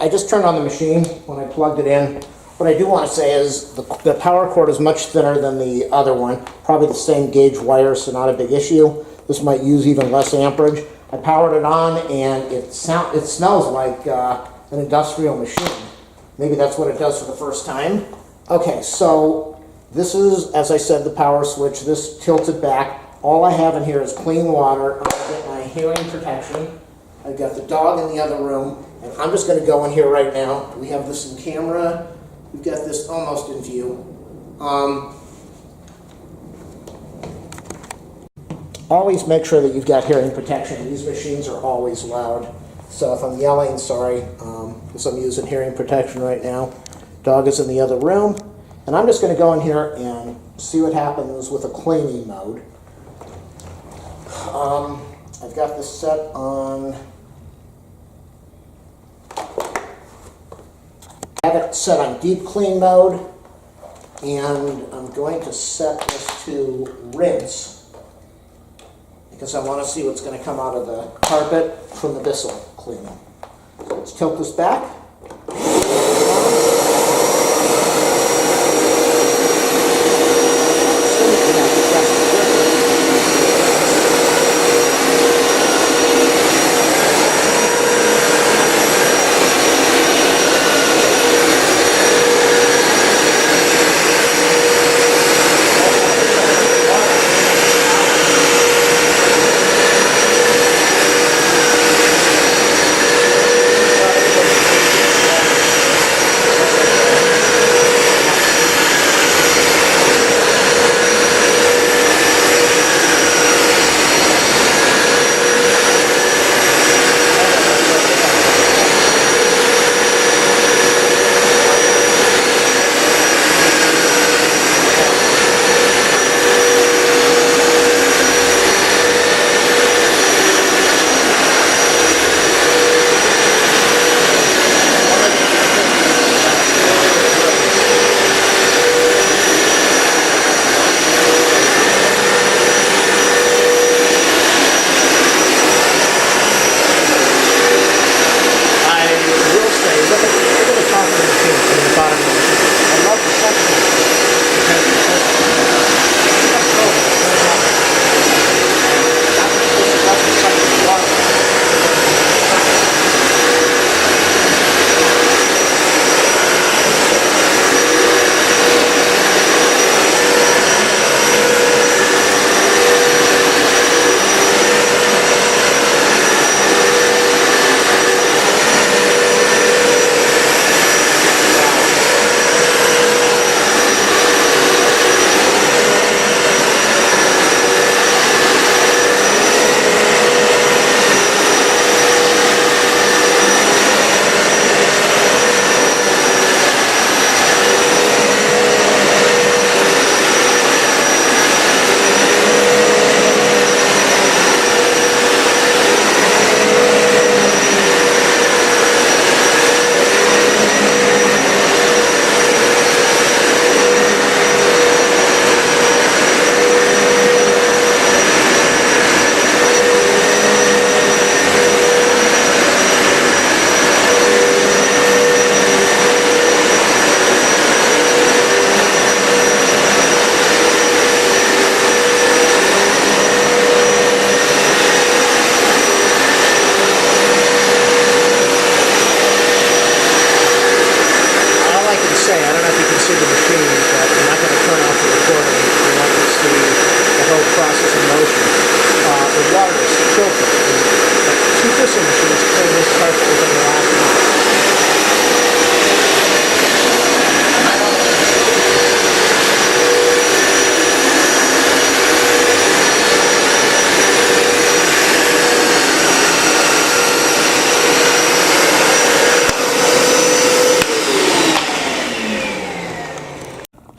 I just turned on the machine when I plugged it in. What I do want to say is the power cord is much thinner than the other one. Probably the same gauge wire, so not a big issue. This might use even less amperage. I powered it on, and it smells like an industrial machine. Maybe that's what it does for the first time. Okay, so this is, as I said, the power switch. This tilts it back. All I have in here is clean water. I'm going to get my hearing protection. I've got the dog in the other room, and I'm just going to go in here right now. We have this in camera. We've got this almost in view. Always make sure that you've got hearing protection. These machines are always loud. So if I'm yelling, sorry, because I'm using hearing protection right now. Dog is in the other room. And I'm just going to go in here and see what happens with a cleaning mode. I've got this set on... I have it set on deep clean mode. And I'm going to set this to rinse, because I want to see what's going to come out of the carpet from the Bissell cleaning. So let's tilt this back.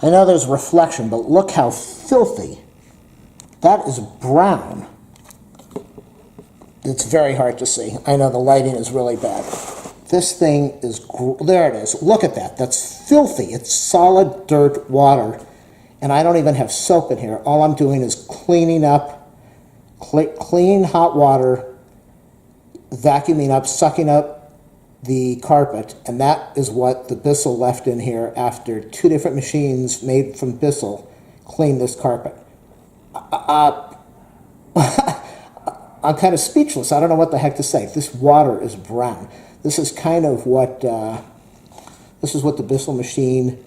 I know there's reflection, but look how filthy. That is brown. It's very hard to see. I know the lighting is really bad. This thing is, there it is. Look at that. That's filthy. It's solid dirt water. And I don't even have soap in here. All I'm doing is cleaning up, clean hot water, vacuuming up, sucking up the carpet, and that is what the Bissell left in here after 2 different machines made from Bissell cleaned this carpet. I'm kind of speechless. I don't know what the heck to say. This water is brown. This is kind of what this is what the Bissell machine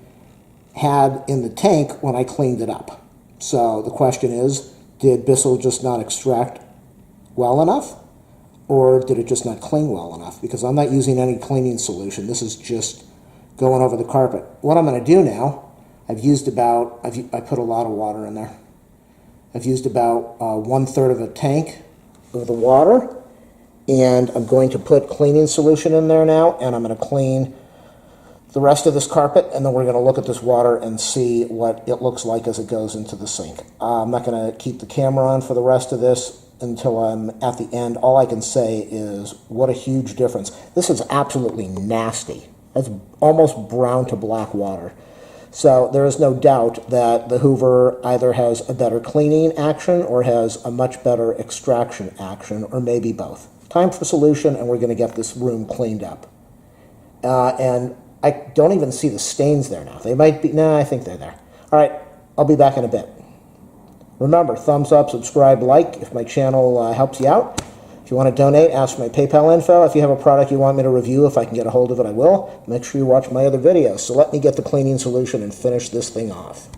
had in the tank when I cleaned it up. So the question is, did Bissell just not extract well enough, or did it just not clean well enough? Because I'm not using any cleaning solution. This is just going over the carpet. What I'm going to do now, I put a lot of water in there. I've used about 1/3 of a tank of the water, and I'm going to put cleaning solution in there now, and I'm going to clean the rest of this carpet, and then we're going to look at this water and see what it looks like as it goes into the sink. I'm not going to keep the camera on for the rest of this until I'm at the end. All I can say is what a huge difference. This is absolutely nasty. It's almost brown to black water. So there is no doubt that the Hoover either has a better cleaning action or has a much better extraction action, or maybe both. Time for solution, and we're going to get this room cleaned up. And I don't even see the stains there now. They might be, nah, I think they're there. All right, I'll be back in a bit. Remember, thumbs up, subscribe, like if my channel helps you out. If you want to donate, ask for my PayPal info. If you have a product you want me to review, if I can get a hold of it, I will. Make sure you watch my other videos. So let me get the cleaning solution and finish this thing off.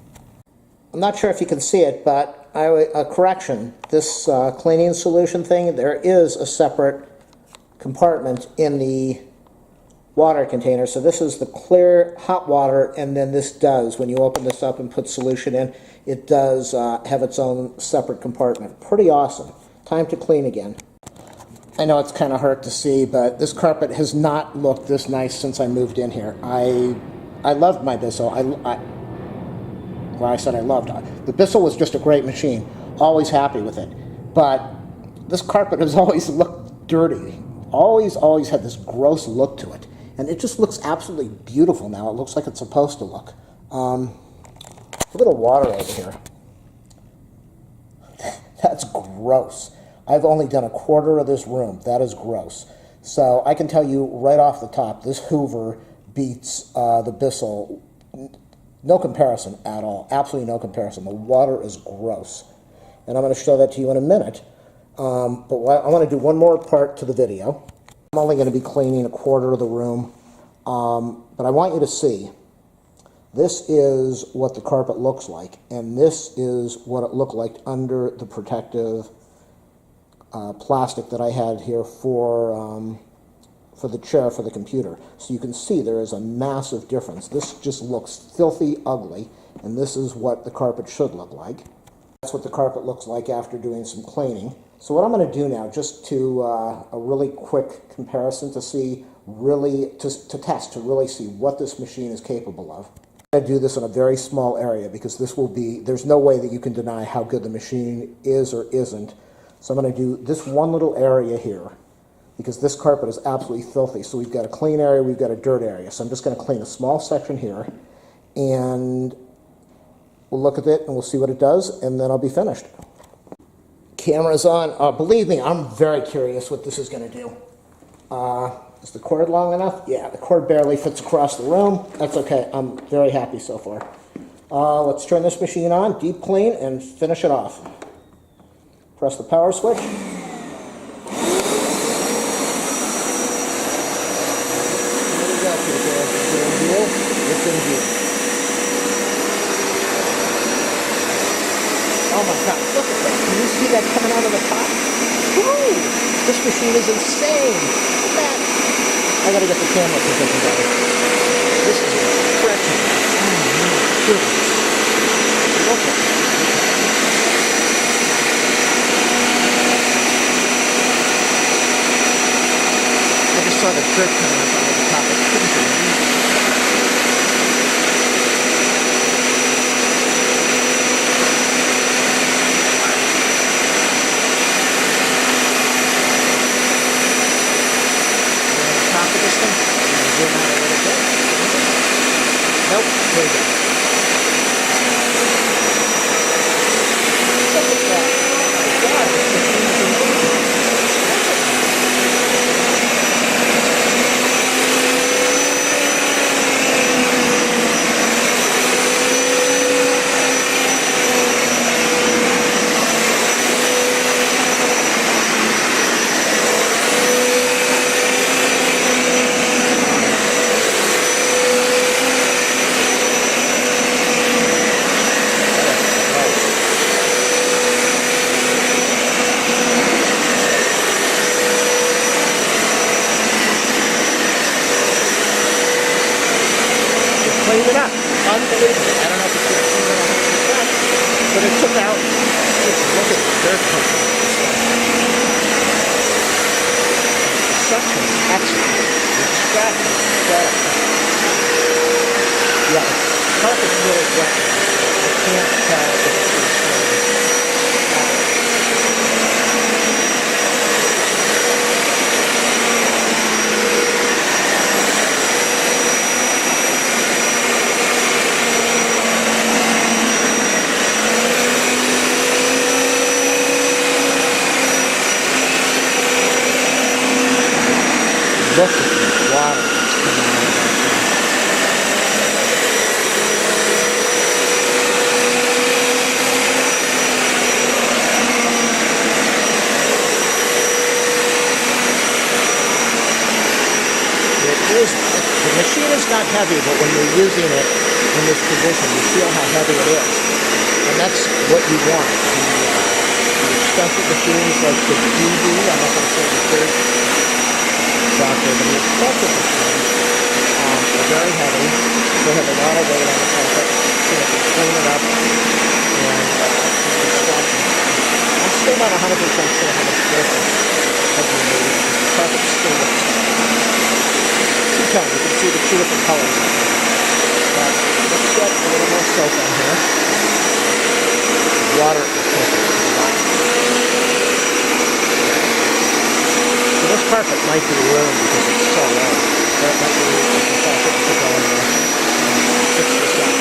I'm not sure if you can see it, but correction. This cleaning solution thing, there is a separate compartment in the water container. So this is the clear hot water, and then this does, when you open this up and put solution in, it does have its own separate compartment. Pretty awesome. Time to clean again. I know it's kind of hard to see, but this carpet has not looked this nice since I moved in here. I loved my Bissell. Well, I said I loved it. The Bissell was just a great machine. Always happy with it. But this carpet has always looked dirty. Always had this gross look to it. And it just looks absolutely beautiful now. It looks like it's supposed to look. Look at the water over here. That's gross. I've only done 1/4 of this room. That is gross. So I can tell you right off the top, this Hoover beats the Bissell. No comparison at all. Absolutely no comparison. The water is gross. And I'm going to show that to you in a minute. But I want to do one more part to the video. I'm only going to be cleaning 1/4 of the room. But I want you to see, this is what the carpet looks like. And this is what it looked like under the protective plastic that I had here for the chair for the computer. So you can see there is a massive difference. This just looks filthy ugly, and this is what the carpet should look like. That's what the carpet looks like after doing some cleaning. So what I'm going to do now, just to a really quick comparison to see, to test, to really see what this machine is capable of. I'm going to do this in a very small area because this will be, there's no way that you can deny how good the machine is or isn't. So I'm going to do this one little area here because this carpet is absolutely filthy. So we've got a clean area, we've got a dirt area. So I'm just going to clean a small section here, and we'll look at it and we'll see what it does, and then I'll be finished. Camera's on. Believe me, I'm very curious what this is going to do. Is the cord long enough? Yeah, the cord barely fits across the room. That's okay. I'm very happy so far. Let's turn this machine on, deep clean, and finish it off. Press the power switch. There we go, people. It's in view. It's in view. Oh my God, look at that. Can you see that coming out of the top? Woo! This machine is insane. Look at that. I gotta get the camera position better. This is impressive. Oh my goodness. Look at that. I just saw the dirt coming up out of the top. It's pretty good. Nope, there we go. Look at that. Oh my God, this machine is amazing. suction is excellent. The extraction is incredible. Yeah, the carpet's really wet. I can't tell if it's going to swim. Look at the water that's coming out of that thing. The machine is not heavy, but when you're using it in this position, you feel how heavy it is. And that's what you want. The expensive machines like the DB, I'm not going to say the third doctor, but the expensive machines are very heavy. They have a lot of weight on the carpet, so you have to clean it up and extraction. I'm still not 100% sure how much surface has been made because the carpet still looks two-tone. You can see the two different colors. But let's get a little more soap on here. Water is perfect. So this carpet might be ruined because it's so low. That might be the carpet to go in there and fix this up.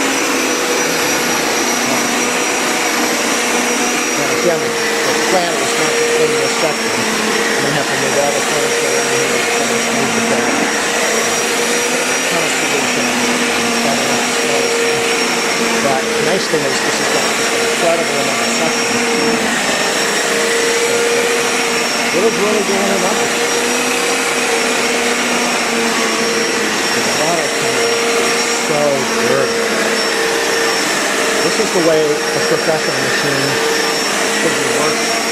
Now again, the plan was not to clean this section. I'm going to have to move all the furniture around here and finish moving the bed. Kind of solution. But the nice thing is this has got just an incredible amount of suction. It is really doing a number. The water tank is so dirty. This is the way a professional machine should be working.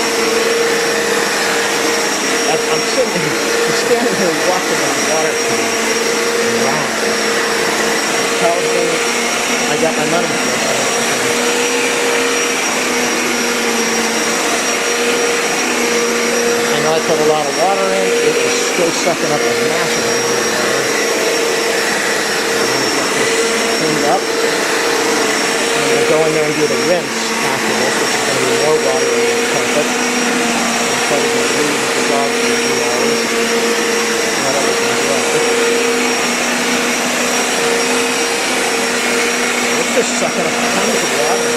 I'm standing here watching that water tank around. It tells me I got my money for it. I know I put a lot of water in. It is still sucking up a massive amount of water. I'm going to get this cleaned up. I'm going to go in there and do the rinse after this, which is going to be more water in the carpet. I'm probably going to leave the dog for a few hours. Let everything dry. It's just sucking up tons of water.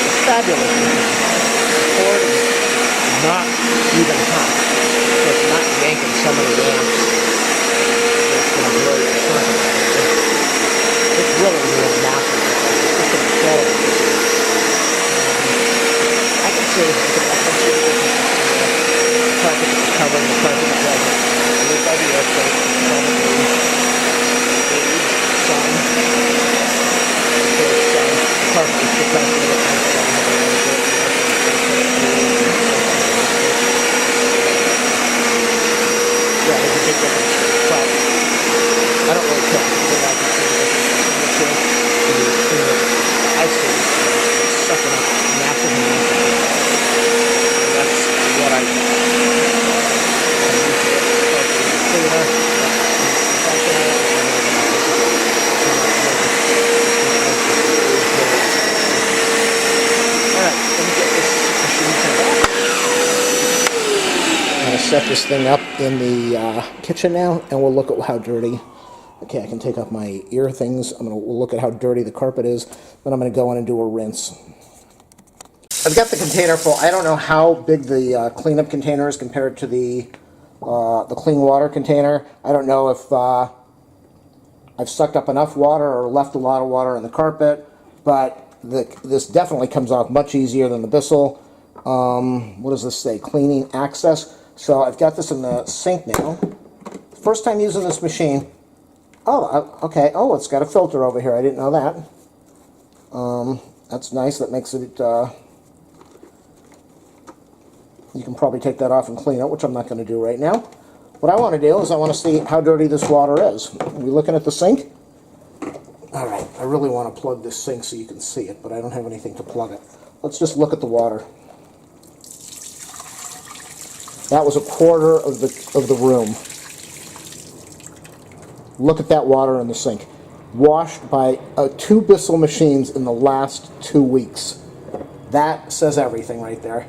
It's fabulous. The cord is not even hot, so it's not yanking so many amps. It's going to blow your circuit. It's really massive. It's just incredible. I can see the carpet is covering the carpet that wasn't. Look by the earthquake, probably sun. The carpet is protected with yeah, there's a big difference. But I don't really care. I see it's sucking up massive amounts of water. That's what I do. Alright, let me get this machine turned off. I'm going to set this thing up in the kitchen now, and we'll look at how dirty. Okay, I can take off my ear things. We'll look at how dirty the carpet is. Then I'm going to go in and do a rinse. I've got the container full. I don't know how big the cleanup container is compared to the clean water container. I don't know if I've sucked up enough water or left a lot of water in the carpet, but this definitely comes off much easier than the Bissell. What does this say? Cleaning access. So I've got this in the sink now. First time using this machine. Oh, okay. Oh, it's got a filter over here. I didn't know that. That's nice. That makes it, you can probably take that off and clean it, which I'm not going to do right now. What I want to do is I want to see how dirty this water is. Are we looking at the sink? All right. I really want to plug this sink so you can see it, but I don't have anything to plug it. Let's just look at the water. That was a quarter of the room. Look at that water in the sink. Washed by 2 Bissell machines in the last 2 weeks. That says everything right there.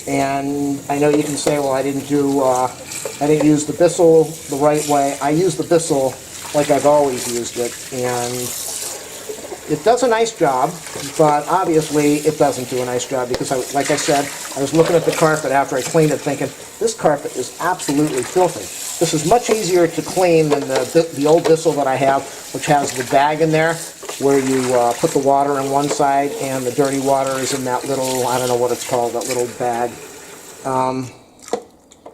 And I know you can say, well, I didn't use the Bissell the right way. I use the Bissell like I've always used it, and it does a nice job, but obviously it doesn't do a nice job because, like I said, I was looking at the carpet after I cleaned it thinking, this carpet is absolutely filthy. This is much easier to clean than the old Bissell that I have, which has the bag in there where you put the water in one side and the dirty water is in that little, I don't know what it's called, that little bag.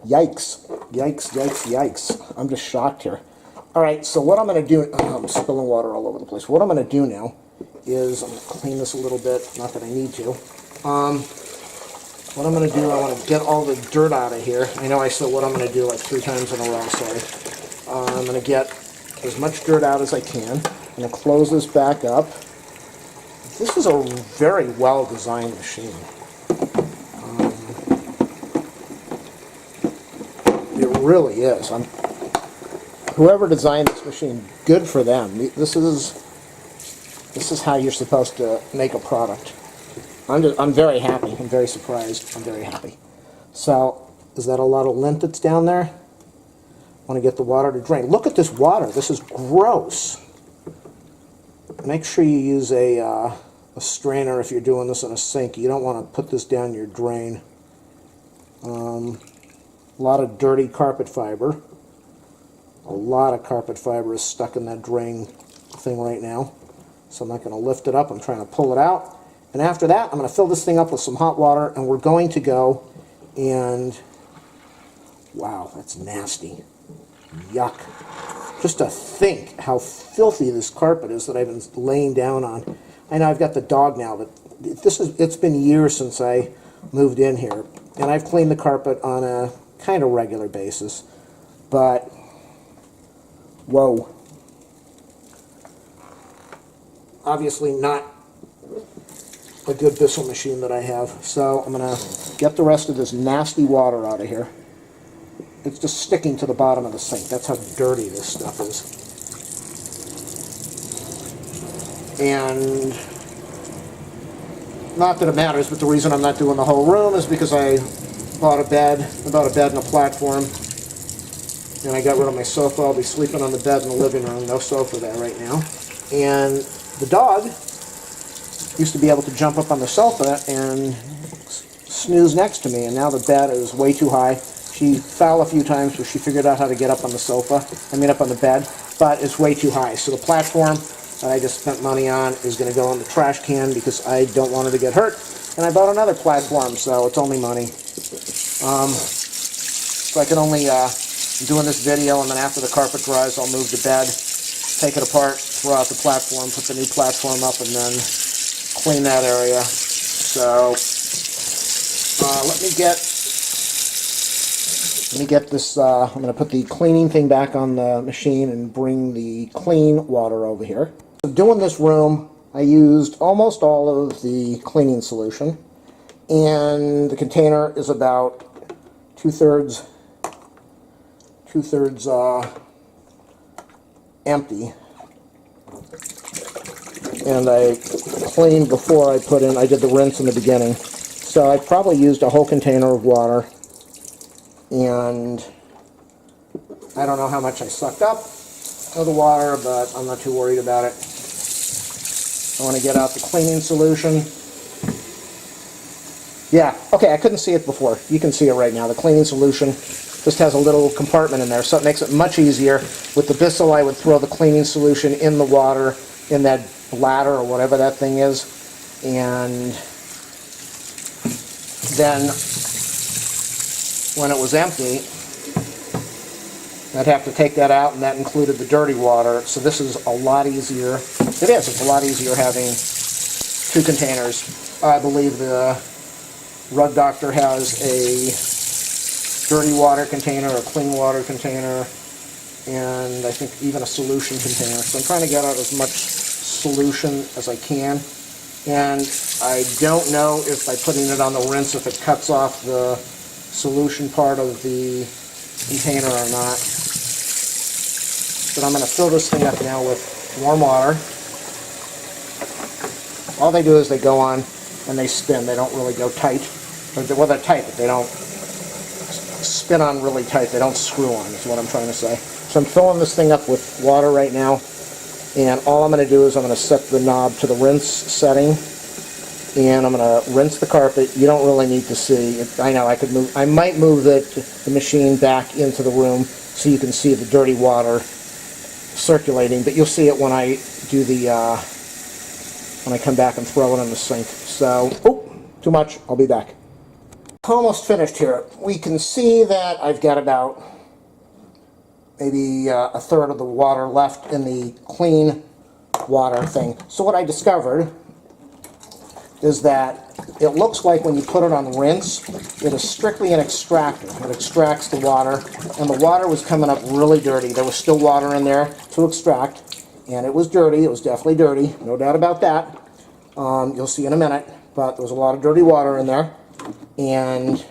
Yikes. Yikes, yikes, yikes. I'm just shocked here. Alright, so what I'm going to do, I'm spilling water all over the place. What I'm going to do now is, I'm going to clean this a little bit, not that I need to. What I'm going to do, I want to get all the dirt out of here. I know I said what I'm going to do like 3 times in a row, sorry. I'm going to get as much dirt out as I can. I'm going to close this back up. This is a very well designed machine. It really is. Whoever designed this machine, good for them. This is how you're supposed to make a product. I'm very happy. I'm very surprised. I'm very happy. So, is that a lot of lint that's down there? I want to get the water to drain. Look at this water. This is gross. Make sure you use a strainer if you're doing this in a sink. You don't want to put this down your drain. A lot of dirty carpet fiber. A lot of carpet fiber is stuck in that drain thing right now. So I'm not going to lift it up. I'm trying to pull it out. And after that, I'm going to fill this thing up with some hot water, and we're going to go and... Wow, that's nasty. Yuck. Just to think how filthy this carpet is that I've been laying down on. I know I've got the dog now, but it's been years since I moved in here. And I've cleaned the carpet on a kind of regular basis. But, whoa. Obviously not a good Bissell machine that I have. So I'm going to get the rest of this nasty water out of here. It's just sticking to the bottom of the sink. That's how dirty this stuff is. And not that it matters, but the reason I'm not doing the whole room is because I bought a bed and a platform. And I got rid of my sofa. I'll be sleeping on the bed in the living room. No sofa there right now. And the dog used to be able to jump up on the sofa and snooze next to me, and now the bed is way too high. She fell a few times, but she figured out how to get up on the sofa, up on the bed, but it's way too high. So the platform that I just spent money on is going to go in the trash can because I don't want her to get hurt. And I bought another platform, so it's only money. So I can only, I'm doing this video, and then after the carpet dries, I'll move the bed, take it apart, throw out the platform, put the new platform up, and then clean that area. So let me get this, I'm going to put the cleaning thing back on the machine and bring the clean water over here. So doing this room, I used almost all of the cleaning solution, and the container is about two-thirds empty. And I cleaned before I did the rinse in the beginning. So I probably used a whole container of water, and I don't know how much I sucked up of the water, but I'm not too worried about it. I want to get out the cleaning solution. Yeah, okay, I couldn't see it before. You can see it right now. The cleaning solution just has a little compartment in there, so it makes it much easier. With the Bissell, I would throw the cleaning solution in the water, in that bladder or whatever that thing is, and then when it was empty, I'd have to take that out, and that included the dirty water. So this is a lot easier. It is. It's a lot easier having 2 containers. I believe the Rug Doctor has a dirty water container, a clean water container, and I think even a solution container. So I'm trying to get out as much solution as I can. And I don't know if by putting it on the rinse, if it cuts off the solution part of the container or not. But I'm going to fill this thing up now with warm water. All they do is they go on and they spin. They don't really go tight. Well, they're tight, but they don't spin on really tight. They don't screw on, is what I'm trying to say. So I'm filling this thing up with water right now. And all I'm going to do is I'm going to set the knob to the rinse setting. And I'm going to rinse the carpet. You don't really need to see. I know I might move the machine back into the room so you can see the dirty water circulating. But you'll see it when I do when I come back and throw it in the sink. So, oh, too much. I'll be back. Almost finished here. We can see that I've got about maybe a third of the water left in the clean water thing. So what I discovered is that it looks like when you put it on rinse, it is strictly an extractor. It extracts the water, and the water was coming up really dirty. There was still water in there to extract. And it was dirty. It was definitely dirty. No doubt about that. You'll see in a minute. But there was a lot of dirty water in there. And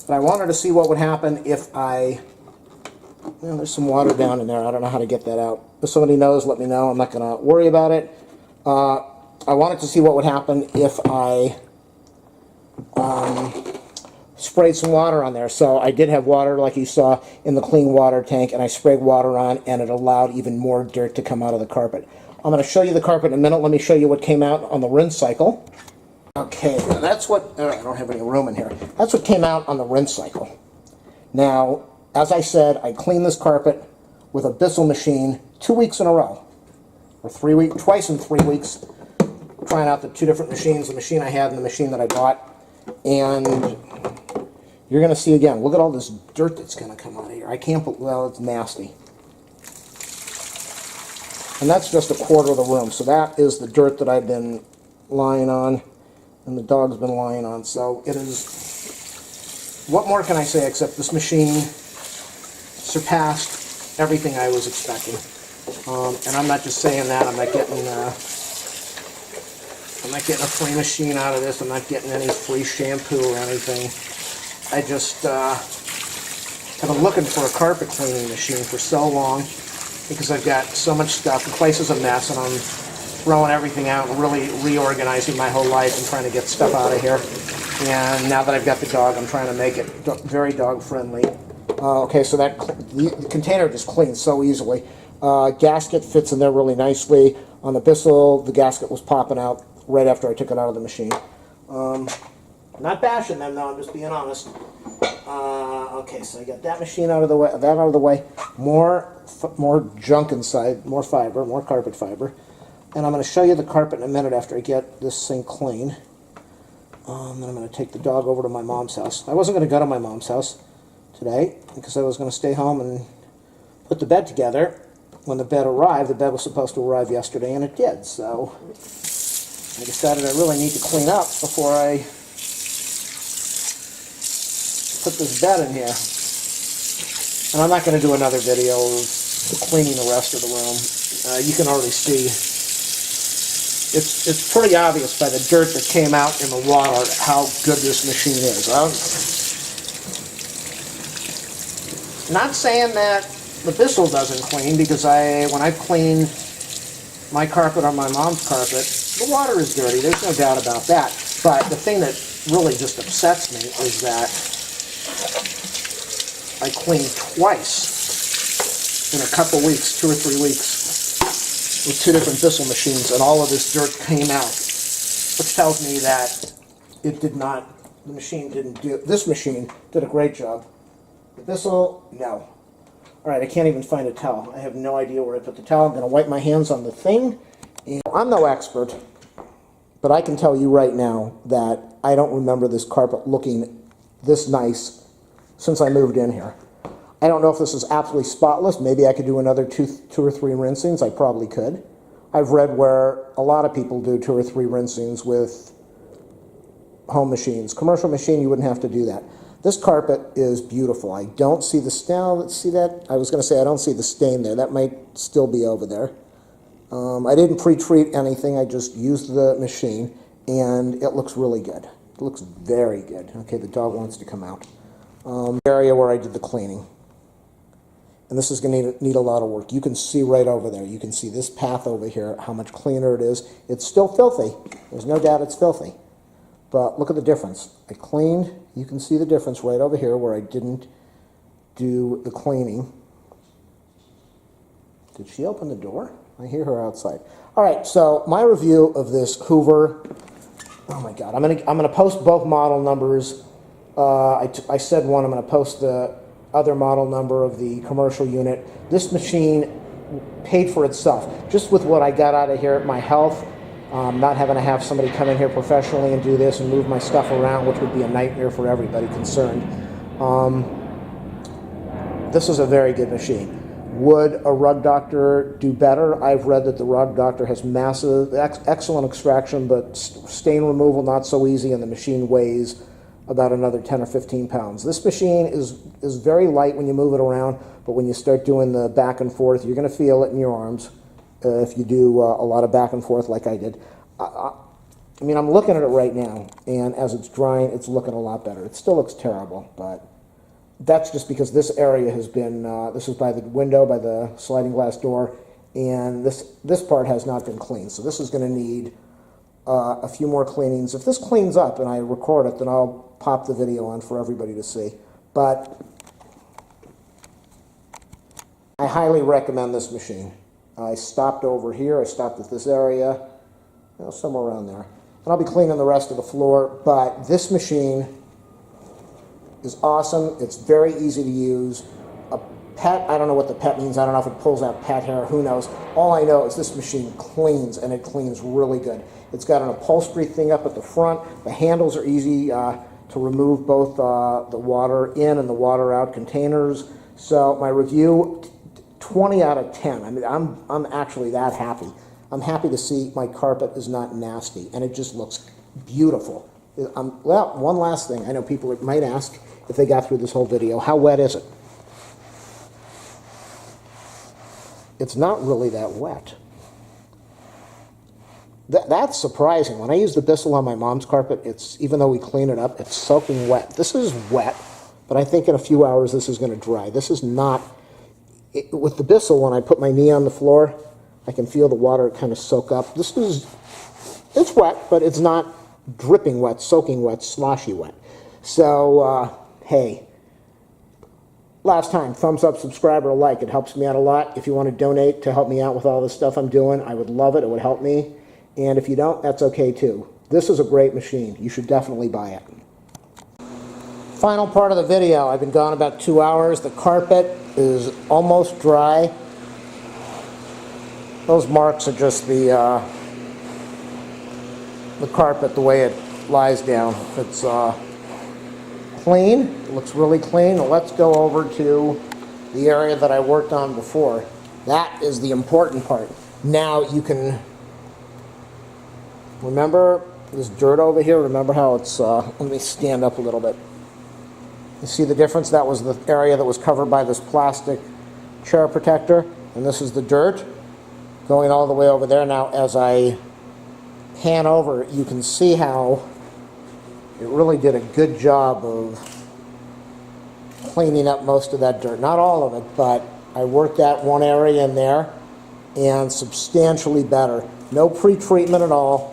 but I wanted to see what would happen if there's some water down in there. I don't know how to get that out. If somebody knows, let me know. I'm not going to worry about it. I wanted to see what would happen if I sprayed some water on there. So I did have water, like you saw, in the clean water tank, and I sprayed water on, and it allowed even more dirt to come out of the carpet. I'm going to show you the carpet in a minute. Let me show you what came out on the rinse cycle. Okay, that's what, I don't have any room in here. That's what came out on the rinse cycle. Now, as I said, I cleaned this carpet with a Bissell machine 2 weeks in a row, or twice in 3 weeks, trying out the two different machines, the machine I had and the machine that I bought. And you're going to see again, look at all this dirt that's going to come out of here. I can't, well, it's nasty. And that's just a quarter of the room. So that is the dirt that I've been lying on, and the dog's been lying on. So it is, what more can I say except this machine surpassed everything I was expecting. And I'm not just saying that. I'm not getting a free machine out of this. I'm not getting any free shampoo or anything. I just have been looking for a carpet cleaning machine for so long because I've got so much stuff. The place is a mess, and I'm throwing everything out and really reorganizing my whole life and trying to get stuff out of here. And now that I've got the dog, I'm trying to make it very dog friendly. Okay, so the container just cleans so easily. Gasket fits in there really nicely. On the Bissell, the gasket was popping out right after I took it out of the machine. I'm not bashing them though, I'm just being honest. Okay, so I got that machine out of the way, more junk inside, more fiber, more carpet fiber. And I'm going to show you the carpet in a minute after I get this thing clean. Then I'm going to take the dog over to my mom's house. I wasn't going to go to my mom's house today because I was going to stay home and put the bed together. When the bed arrived, the bed was supposed to arrive yesterday, and it did. So I decided I really need to clean up before I put this bed in here. And I'm not going to do another video of cleaning the rest of the room. You can already see it's pretty obvious by the dirt that came out in the water how good this machine is. Not saying that the Bissell doesn't clean, because when I clean my carpet or my mom's carpet, the water is dirty. There's no doubt about that. But the thing that really just upsets me is that I cleaned twice in a couple weeks, 2 or 3 weeks, with 2 different Bissell machines, and all of this dirt came out, which tells me that this machine did a great job. The Bissell, no. Alright, I can't even find a towel. I have no idea where I put the towel. I'm going to wipe my hands on the thing. And I'm no expert, but I can tell you right now that I don't remember this carpet looking this nice since I moved in here. I don't know if this is absolutely spotless. Maybe I could do another two or three rinsings. I probably could. I've read where a lot of people do 2 or 3 rinsings with home machines. Commercial machine, you wouldn't have to do that. This carpet is beautiful. I don't see the stain. Let's see that. I was going to say I don't see the stain there. That might still be over there. I didn't pre-treat anything. I just used the machine, and it looks really good. looks very good. Okay, the dog wants to come out. Area where I did the cleaning. And this is going to need a lot of work. You can see right over there. You can see this path over here, how much cleaner it is. It's still filthy. There's no doubt it's filthy. But look at the difference. I cleaned. You can see the difference right over here where I didn't do the cleaning. Did she open the door? I hear her outside. All right, so my review of this Hoover. Oh my God, I'm gonna post both model numbers. I said one. I'm gonna post the other model number of the commercial unit. This machine paid for itself just with what I got out of here at my health. Not having to have somebody come in here professionally and do this and move my stuff around, which would be a nightmare for everybody concerned. This is a very good machine. Would a rug doctor do better? I've read that the rug doctor has massive, excellent extraction, but stain removal not so easy, and the machine weighs about another 10 or 15 pounds. This machine is very light when you move it around, but when you start doing the back and forth, you're going to feel it in your arms if you do a lot of back and forth like I did. I mean, I'm looking at it right now, and as it's drying, it's looking a lot better. It still looks terrible, but that's just because this area has been, this is by the window, by the sliding glass door, and this part has not been cleaned. So this is going to need a few more cleanings. If this cleans up and I record it, then I'll pop the video on for everybody to see. But I highly recommend this machine. I stopped over here. I stopped at this area, you know, somewhere around there. And I'll be cleaning the rest of the floor. But this machine is awesome. It's very easy to use. A pet, I don't know what the pet means. I don't know if it pulls out pet hair. Who knows? All I know is this machine cleans, and it cleans really good. It's got an upholstery thing up at the front. The handles are easy to remove both the water in and the water out containers. So my review, 20 out of 10. I mean, I'm actually that happy. I'm happy to see my carpet is not nasty, and it just looks beautiful. Well, one last thing. I know people might ask if they got through this whole video, how wet is it? It's not really that wet. That's surprising. When I use the Bissell on my mom's carpet, even though we clean it up, it's soaking wet. This is wet, but I think in a few hours this is going to dry. This is not, with the Bissell, when I put my knee on the floor, I can feel the water kind of soak up. It's wet, but it's not dripping wet, soaking wet, sloshy wet. So, hey, last time, thumbs up, subscribe, or like. It helps me out a lot. If you want to donate to help me out with all this stuff I'm doing, I would love it. It would help me. And if you don't, that's okay too. This is a great machine. You should definitely buy it. Final part of the video. I've been gone about 2 hours. The carpet is almost dry. Those marks are just the carpet, the way it lies down. It's clean. It looks really clean. Let's go over to the area that I worked on before. That is the important part. Now you can remember this dirt over here. Remember how it's, let me stand up a little bit. You see the difference? That was the area that was covered by this plastic chair protector, and this is the dirt going all the way over there. Now as I pan over, you can see how it really did a good job of cleaning up most of that dirt. Not all of it, but I worked that one area in there, and substantially better. No pre-treatment at all.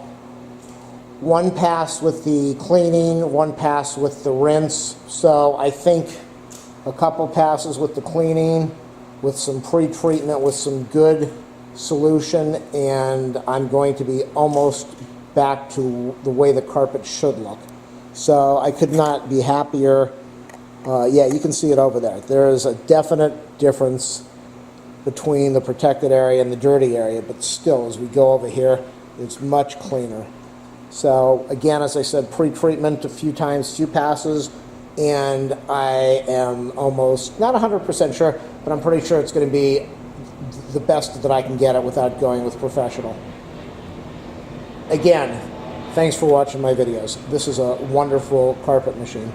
One pass with the cleaning, one pass with the rinse. So I think a couple passes with the cleaning, with some pre-treatment, with some good solution, and I'm going to be almost back to the way the carpet should look. So I could not be happier. Yeah, you can see it over there. There is a definite difference between the protected area and the dirty area, but still, as we go over here, it's much cleaner. So again, as I said, pre-treatment a few times, few passes, and I am almost, not 100% sure, but I'm pretty sure it's going to be the best that I can get it without going with professional. Again, thanks for watching my videos. This is a wonderful carpet machine.